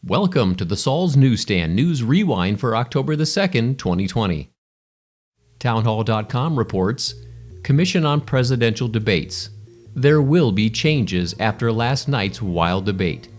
Welcome to the Saul's Newsstand News Rewind for October the 2nd, 2020. Townhall.com reports, Commission on Presidential Debates. There will be changes after last night's wild debate.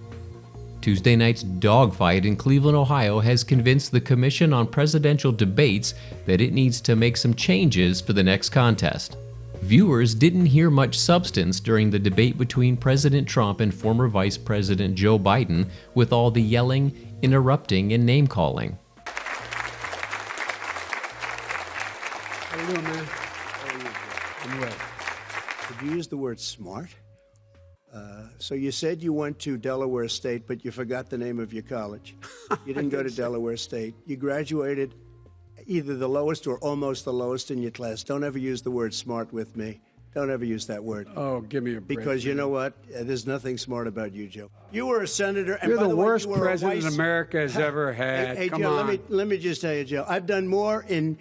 Tuesday night's dogfight in Cleveland, Ohio has convinced the Commission on Presidential Debates that it needs to make some changes for the next contest. Viewers didn't hear much substance during the debate between President Trump and former Vice President Joe Biden, with all the yelling, interrupting, and name-calling. How you doing, man? How are you? I'm well. Did you use the word smart? So you said you went to Delaware State, but you forgot the name of your college. You didn't go to Delaware State. You graduated either the lowest or almost the lowest in your class. Don't ever use the word smart with me. Don't ever use that word. Oh, give me a break. Because you know what? There's nothing smart about you, Joe. You were a senator. And You're by the way, worst you were president America has ever had. Hey, Come Joe, on. let me just tell you, Joe. I've done more in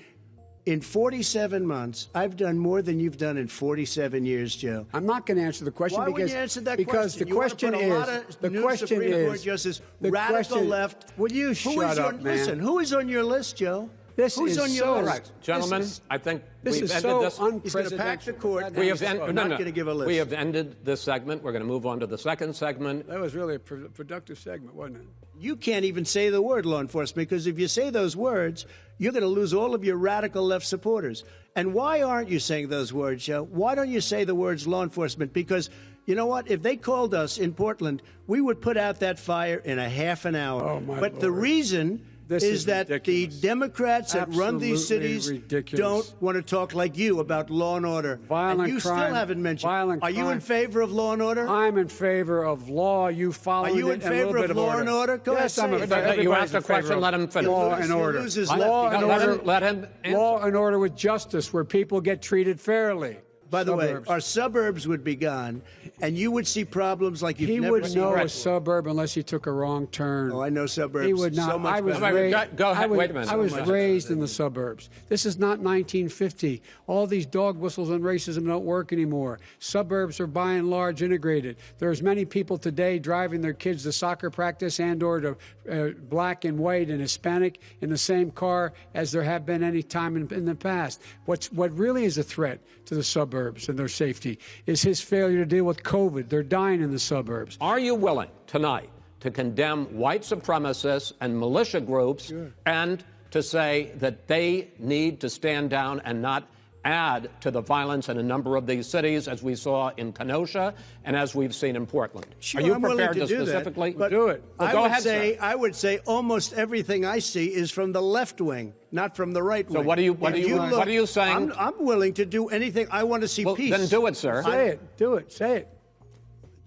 47 months. I've done more than you've done in 47 years, Joe. I'm not going to answer the question Why because wouldn't you answer that because question? the question you want to put a lot of the new question Supreme Court is justice, the radical question, left. Will you shut up, man? Listen, who is on your list, Joe? This Who's is on your so list? Right, gentlemen, I think This we've is ended so this. He's going to pack the court. We have I'm not going to give a list. We have ended this segment. We're going to move on to the second segment. That was really a productive segment, wasn't it? You can't even say the word law enforcement, because if you say those words, you're going to lose all of your radical left supporters. And why aren't you saying those words, Joe? Why don't you say the words law enforcement? Because you know what? If they called us in Portland, we would put out that fire in a half an hour. Oh, my But the Lord. reason This is that ridiculous. the Democrats that run these Absolutely cities ridiculous. don't want to talk like you about law and order. Violent and you crime, still haven't mentioned. violent Are you in crime. favor of law and order? I'm in favor of law. You follow Are you it in and a little favor bit of of law order. and order? Go Yes, ahead, I'm say a it. favor. You Everybody's asked a in favor question, of let him finish. Law He and order. loses Law left. and order. Let him answer. Law and order with justice, where people get treated fairly. By the Suburbs. way, our suburbs would be gone, and you would see problems like you've He never would seen. know a before. suburb unless he took a wrong turn. Oh, I know suburbs. He would not. So much I was better. raised. Go ahead. I was, Wait a minute. I was So much raised in the suburbs. This is not 1950. All these dog whistles and racism don't work anymore. Suburbs are by and large integrated. There's many people today driving their kids to soccer practice and/or to black and white and Hispanic in the same car as there have been any time in the past. What really is a threat to the suburbs and their safety is his failure to deal with COVID. They're dying in the suburbs. Are you willing tonight to condemn white supremacists and militia groups and to say that they need to stand down and not add to the violence in a number of these cities, as we saw in Kenosha and as we've seen in Portland? Sure, Are you I'm willing prepared to do that, specifically but do it? Well, I go would ahead, say sir. I would say almost everything I see is from the left wing, not from the right wing. So what are you saying? I'm willing to do anything. I want to see Well, peace. then do it, sir. Say it. Do it. Say it.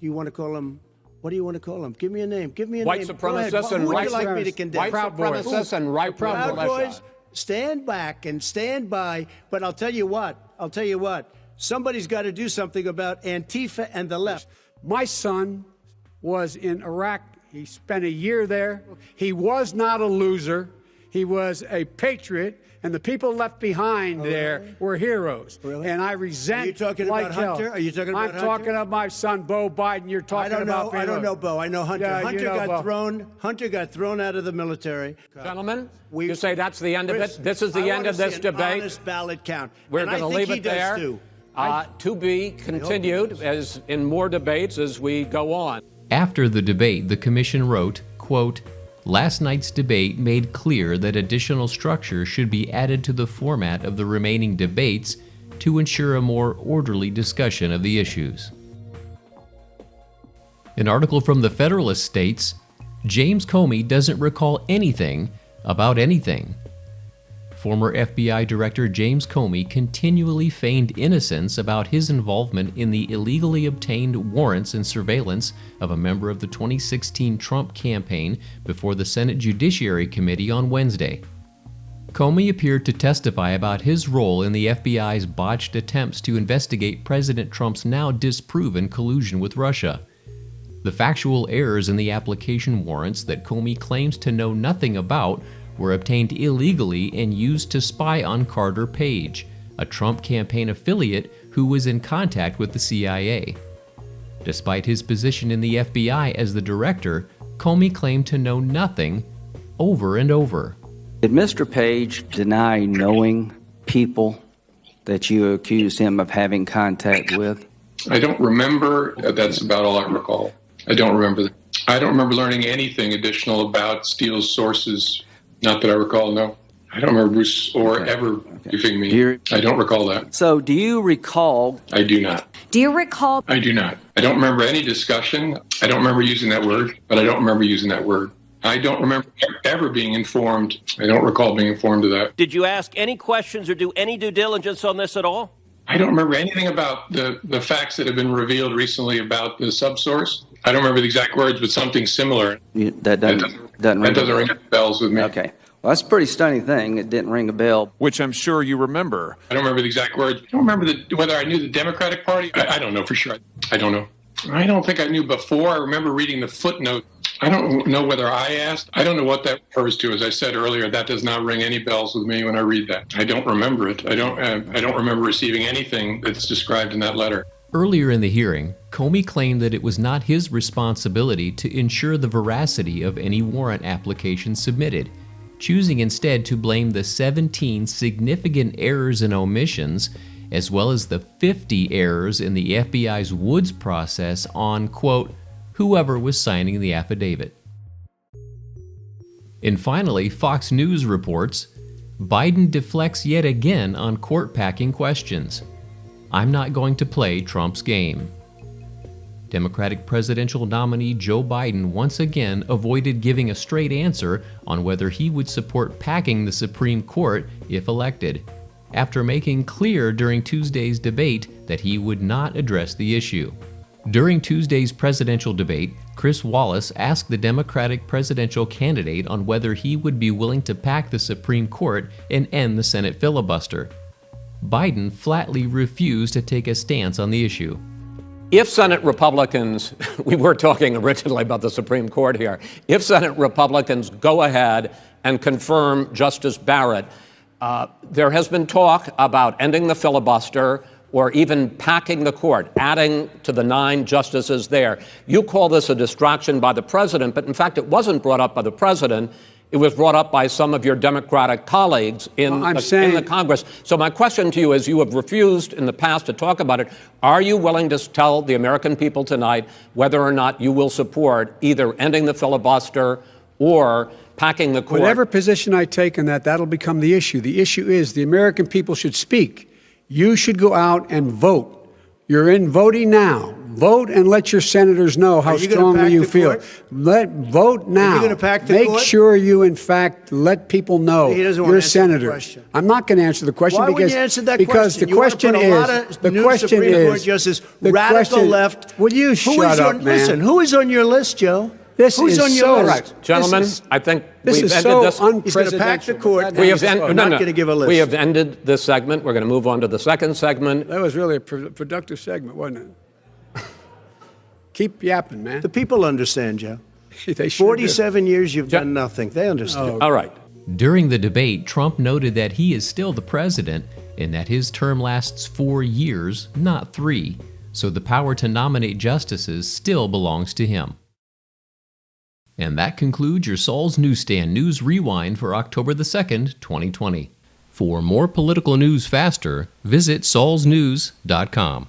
You want to call them? What do you want to call them? Give me a name. Give me a White name. Go ahead. supremacists Who and would right you like me to supremacists. condemn? White Proud Boys. supremacists and right Proud militia. Boys, stand back and stand by. But I'll tell you what. Somebody's got to do something about Antifa and the left. My son was in Iraq. He spent a year there. He was not a loser. He was a patriot, and the people left behind there were heroes. Really? And I resent. Are you talking like about hell. Hunter? Are you talking about I'm Hunter? talking about my son, Bo Biden. You're talking about. I don't know, Bo. I know Hunter. Yeah, Hunter you know got Bo. Hunter got thrown out of the military. Gentlemen, you say that's the end of Chris, it? This is the I end wanna of this see an debate? honest ballot count. We're And going to I think leave he it does there. too. To be continued as in more debates as we go on. After the debate, the commission wrote, quote, "Last night's debate made clear that additional structure should be added to the format of the remaining debates to ensure a more orderly discussion of the issues." An article from the Federalist states, James Comey doesn't recall anything about anything. Former FBI Director James Comey continually feigned innocence about his involvement in the illegally obtained warrants and surveillance of a member of the 2016 Trump campaign before the Senate Judiciary Committee on Wednesday. Comey appeared to testify about his role in the FBI's botched attempts to investigate President Trump's now disproven collusion with Russia. The factual errors in the application warrants that Comey claims to know nothing about were obtained illegally and used to spy on Carter Page, a Trump campaign affiliate who was in contact with the CIA. Despite his position in the FBI as the director, Comey claimed to know nothing over and over. Did Mr. Page deny knowing people that you accused him of having contact with? I don't remember. That's about all I recall. I don't remember. I don't remember learning anything additional about Steele's sources. Not that I recall, no. I don't remember Bruce Orr ever briefing me. I don't recall that. So do you recall? I do not. Do you recall? I do not. I don't remember any discussion. I don't remember using that word, but I don't remember using that word. I don't remember ever being informed. I don't recall being informed of that. Did you ask any questions or do any due diligence on this at all? I don't remember anything about the facts that have been revealed recently about the subsource. I don't remember the exact words, but something similar. That doesn't ring bells with me. Okay. Well, that's a pretty stunning thing. It didn't ring a bell. Which I'm sure you remember. I don't remember the exact words. I don't remember whether I knew the Democratic Party. I don't know for sure. I don't know. I don't think I knew before. I remember reading the footnote. I don't know whether I asked. I don't know what that refers to. As I said earlier, that does not ring any bells with me when I read that. I don't remember it. I don't remember receiving anything that's described in that letter. Earlier in the hearing, Comey claimed that it was not his responsibility to ensure the veracity of any warrant application submitted, choosing instead to blame the 17 significant errors and omissions, as well as the 50 errors in the FBI's Woods process on, quote, whoever was signing the affidavit. And finally, Fox News reports, Biden deflects yet again on court-packing questions. I'm not going to play Trump's game. Democratic presidential nominee Joe Biden once again avoided giving a straight answer on whether he would support packing the Supreme Court if elected, after making clear during Tuesday's debate that he would not address the issue. During Tuesday's presidential debate, Chris Wallace asked the Democratic presidential candidate on whether he would be willing to pack the Supreme Court and end the Senate filibuster. Biden flatly refused to take a stance on the issue. If Senate Republicans, we were talking originally about the Supreme Court here, if Senate Republicans go ahead and confirm Justice Barrett, there has been talk about ending the filibuster or even packing the court, adding to the 9 justices there. You call this a distraction by the president, but in fact it wasn't brought up by the president. It was brought up by some of your Democratic colleagues in the Congress. So my question to you is, you have refused in the past to talk about it. Are you willing to tell the American people tonight whether or not you will support either ending the filibuster or packing the court? Whatever position I take on that, that'll become the issue. The issue is the American people should speak. You should go out and vote. You're in voting now. Vote and let your senators know how strongly you feel. Vote now. Are you going to pack the Make court? sure you, in fact, let people know He doesn't want you're to a answer the senator. question. I'm not going to answer the question Why because wouldn't you answer that because question? the question you want to put a is lot of the new question Supreme Court is justice, the radical question, left. Will you shut up, man? Listen, who is on your list, Joe? This Who's is on your so list? right. Gentlemen, I think This we've is ended so this. He's going to pack the court. We have I'm not going to give a list. We have ended this segment. We're going to move on to the second segment. That was really a productive segment, wasn't it? Keep yapping, man. The people understand, Joe. They sure 47 years you've done nothing. They understand. All right. During the debate, Trump noted that he is still the president and that his term lasts 4 years, not 3, so the power to nominate justices still belongs to him. And that concludes your Saul's Newsstand News Rewind for October the 2nd, 2020. For more political news faster, visit saulsnews.com.